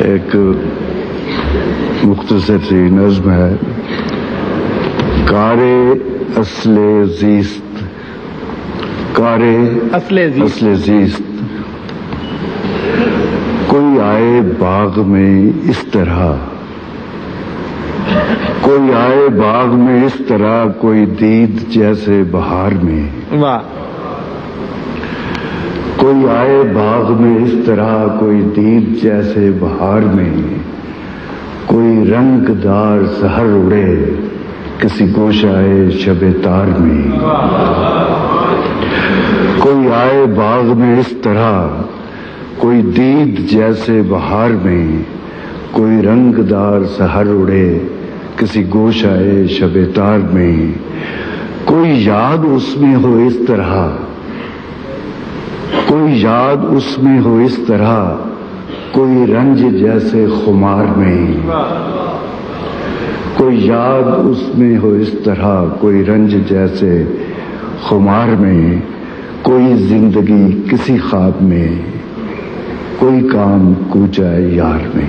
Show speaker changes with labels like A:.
A: ایک مختصر سی نظم ہے، کار اصل زیست، کار اصل زیست، کوئی آئے باغ میں اس طرح، کوئی آئے باغ میں اس طرح، کوئی دید جیسے بہار میں،
B: واہ،
A: کوئی آئے باغ میں اس طرح، کوئی دید جیسے بہار میں، کوئی رنگ دار سحر اڑے کسی گوشائے شب تار میں، کوئی آئے باغ میں اس طرح، کوئی دید جیسے بہار میں، کوئی رنگ دار سحر اڑے کسی گوشائے شب تار میں، کوئی یاد اس میں ہو اس طرح، کوئی یاد اس میں ہو اس طرح، کوئی رنج جیسے خمار میں، کوئی یاد اس میں ہو اس طرح، کوئی رنج جیسے خمار میں، کوئی زندگی کسی خواب میں، کوئی کام کوچہ یار میں۔